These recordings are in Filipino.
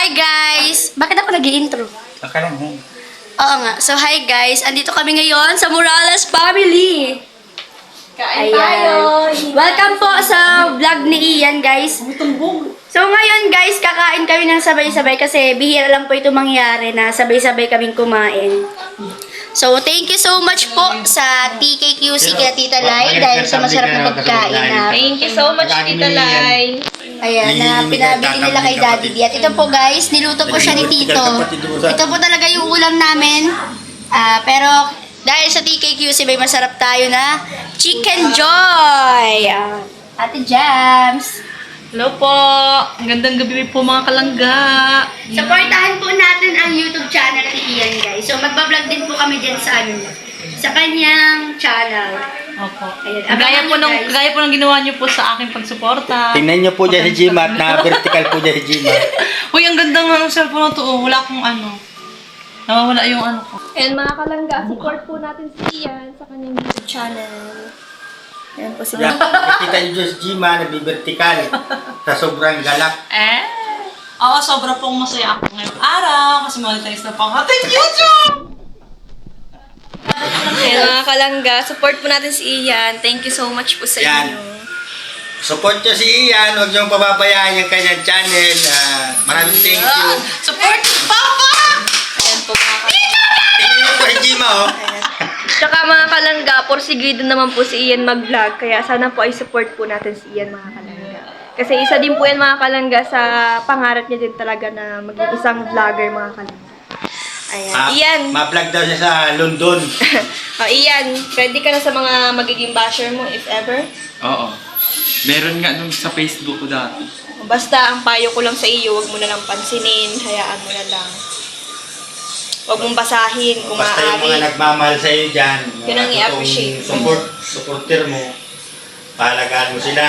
hi guys! Bakit ako nag-i-intro? Akala mo. Oo nga. So, hi guys. Andito kami ngayon sa Morales Family. Kain tayo! Welcome po sa vlog ni Ian, guys. So, ngayon guys, kakain kami ng sabay-sabay kasi bihira lang po ito mangyari na sabay-sabay kaming kumain. So, thank you so much po sa TKQC kaya Tita Lai dahil sa masarap na pagkain na. Thank you so much, Tita Lai. Ayan, na pinabili nila kay Daddy D. At ito po guys, niluto po siya ni Tito. Ito po talaga yung ulam namin. Pero dahil sa TKQC may masarap tayo na Chicken Joy. Ate Jams. Hello po! Gandang gabi po mga kalangga. Supportahan po natin ang YouTube channel ni Ian guys. So magbablog din po kami dyan sa sa kanyang channel. Opo. Ayan, Gaya po, abangan nyo, guys. gaya po ng ginawa niyo po sa aking pagsuporta. Tingnan niyo po dyan si Gmat, na vertical po dyan si Gmat. Uy, ang ganda nga ng cellphone na to. Oh. Wala akong ano. Nawawala yung ano ko. And mga kalangga, support po natin si Ian sa kanyang YouTube channel. Ayan po Yan, sila. nakita niyo dyan si Gmat, nagbi-vertical. Sa sobrang galak. Oo, sobra pong masaya ako ngayong araw kasi monetize na pang ating YouTube! And mga kalangga, support po natin si Ian. Thank you so much po sa Yan. inyo. Support niyo si Ian, huwag niyong pababayaan yung kanyang channel. Maraming thank you. Support Papa! Ayan po mga kalangga. Tingnan niyo po si Gma, oh. Tsaka mga kalangga, porsigido naman po si Ian mag-vlog. Kaya sana po ay support po natin si Ian mga kalangga. Kasi isa din po yan mga kalangga sa pangarap niya din talaga na maging isang vlogger mga kalangga. Ayan. Ian! Ma-vlog daw siya sa London. Ian, ready ka na sa mga magiging basher mo if ever? Oo. Meron nga nung sa Facebook ko dati. Basta ang payo ko lang sa iyo, wag mo na lang pansinin, hayaan mo na lang. Wag mong basahin kung Basta yung mga maaari. nagmamahal sa iyo dyan. Yun ang i-appreciate. Supporter mo. Pahalagaan mo sila.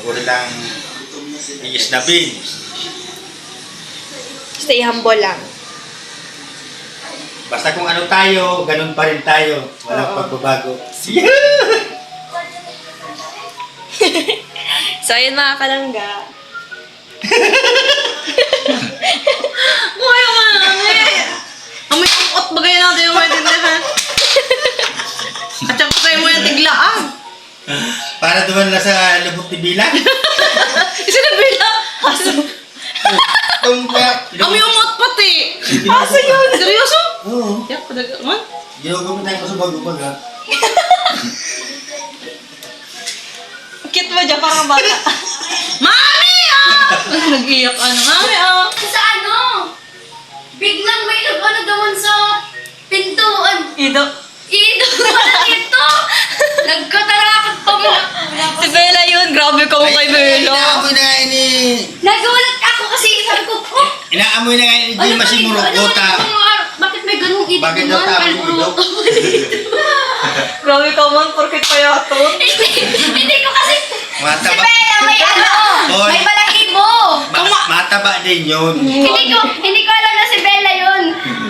Huwag mo silang iisnabin. Stay humble lang. Basta kung ano tayo, ganun pa rin tayo. Walang pagbabago. So, ayun mga kalangga. Uy, amoy ang bagay natin yung maintindihan. At saka tayo mo yung tiglaan. Para duman na sa lubot ni Bila. Isa na bila. Amoy umot pati. Asa yun? Seryoso? Oo. Yak, padagaman. Ginagawa ko sa bago-bag ha. Cute mo dyan, parang bata. Mami! Nag-iyak ano. Mami, Sa ano? Biglang may nag-ano daman sa pintuan. Ido. Ito pala ito! Nagkatarakot pa mo. Si Bella yun, grabe ka mo kay Bella. Inaamoy na nga ni... Nagulat ako kasi sabi ko, oh! Inaamoy na nga ni Gma si Murukota. Bakit may ganung ito Bakit daw tao dito? Grabe ka man, porkit pa yato. Hindi ko kasi... Si Bella may ano! Hoy. May balahibo! Mataba din yun. Hindi ko alam na si Bella yun.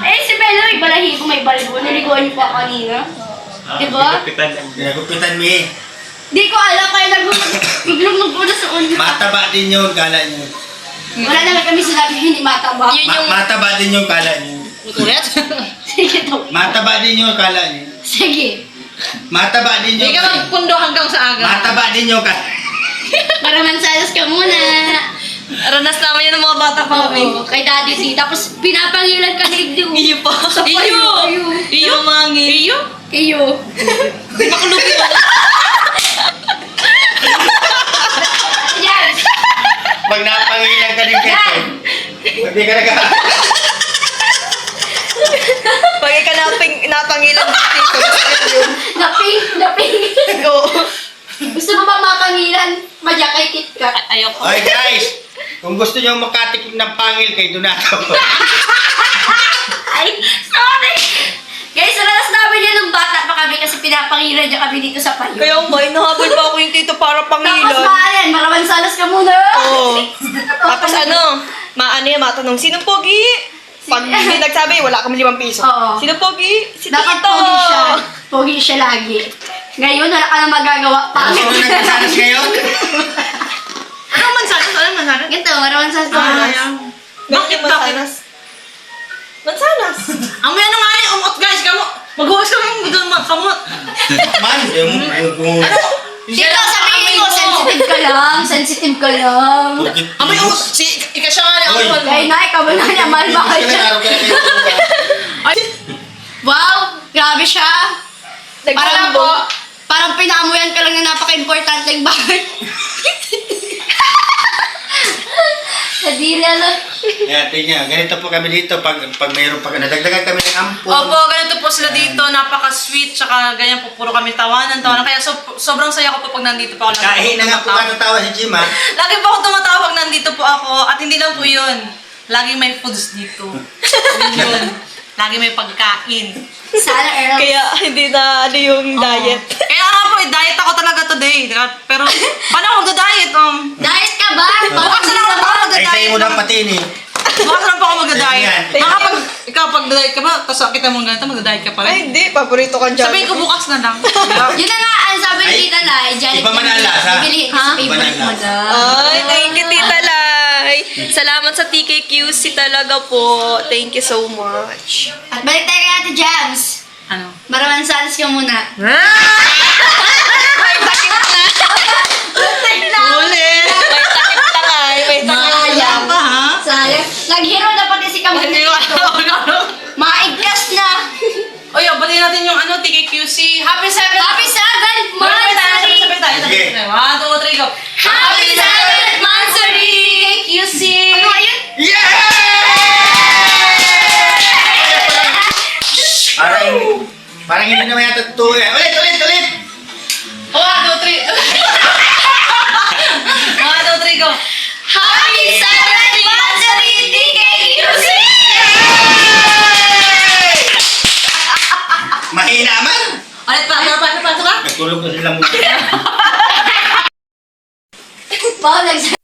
Eh, si Bella may balahibo, may balahibo. Niliguan niyo pa kanina. Diba? Ginagupitan mo eh. Hindi ko alam kaya biglang nagbulo sa ulo. Mataba din yun, kala nyo. Wala naman kami sinabi hindi mataba. Yun yung... Mataba din yung kala nyo. Ulit? Sige to. Mataba din yung kala nyo. Sige. Mataba din Hindi yung ka magpundo hanggang sa aga. Mataba din yung kala. Para mansalas ka muna. Ranas naman yun ng mga bata pa kami. Oo, kay Daddy C. Tapos pinapangilan ka ni Igdi. Iyo pa. Iyo. Iyo, mangi. Iyo? Iyo. Makulupi ba? Yan. Pag napangilan ka din kito, hindi ka nag Pag ka napangilan dito, yun. Naping. Oo. Gusto mo ba mapangilan? Majakay KitKat. Ayoko. Oy guys, kung gusto nyo makatikim ng pangil kay Donato. Ay, sorry. Guys, ranas namin yan nung bata pa kami kasi pinapangilan niya kami dito sa payo. Kaya ba, inahabol pa ako yung tito para Tapos pangilan. maayan, marawan salas ka muna. Oo. Tapos ano, matanong, sinong pogi? Pag hindi nagsabi, wala kami 5 piso. Oo. Sinong pogi? Si Dapat Tito. pogi siya. Pogi siya lagi. Ngayon, wala ka na magagawa pa. Sino nagkasanas ngayon? Ano man sana? Ano man sana? Ito, marawan salas ka muna. Bakit? Mansanas. Mansanas. Amoy ano nga yung umot guys, kamot. Maghugas kami yung doon kamot. Man, Tito, sabihin mo, sensitive ka lang. Sensitive ka lang. Amoy umot. Ikasya nga na Uy. umot. Kaya na, ikaw na niya, mahal-mahal siya. Ay, Wow, grabe siya. Nagsalambong. Parang pinamuyan ka lang na napaka-importante ng bagay. Kadiri lang. Yan, tingnan. Ganito po kami dito pag mayroon pa nadagdagan kami ng ampon. Opo, ganito po sila dito, napaka-sweet, tsaka ganyan po, puro kami tawanan. Kaya sobrang saya ko po pag nandito po ako. Kahit na nga po tawa si Jim, ha? Lagi po ako tumatawa pag nandito po ako, at hindi lang po yun. Lagi may foods dito. Yun. Lagi may pagkain. Sana, Earl. Kaya hindi na ano yung diet. Kaya nga po, diet ako talaga today. Pero, paano ako mag-diet? Diet ka ba? Bukas na lang ako Ay, mag-diet. sa'yo mo dapat ini. Bukas na lang po ako mag-diet. Yan. Ikaw, pag diet ka ba, tapos kita mo ganito, mag-diet ka pa Ay, rin. hindi. Paborito ka dyan. Sabihin ko bukas na lang. Yun na nga, ang sabi ni Ay, Tita Lai, Janet iba man ang lasa. Bibilihin ko Ha? sa favorite Iba mo man ang daw. Ay, thank you, Tita Lai. Salamat sa TKQC talaga po. Thank you so much. At balik tayo kay Ate Jams. Ano? Maraman sanas ka muna. May takip na. Ulit! May takip na nga. May takip na. Sayang ka, ha? Sayang. Naghiro na pati si Kamil. Hindi ko alam. Maigkas na. O yun, batiin natin yung TKQC. Happy 7th! Happy 7th monthsary! Sabay tayo. Sige. 1, 2, 3, go. Happy 7th monthsary! TKQC! Ano nga yun? Yeah! Parang hindi naman yata ito eh. Ulit! 1, 2, 3. 1, 2, 3, go. Happy 7th monthsary TKQC! Mahina man! Ulit pa, paano ka? Nagtulog na silang Wow, nagsabi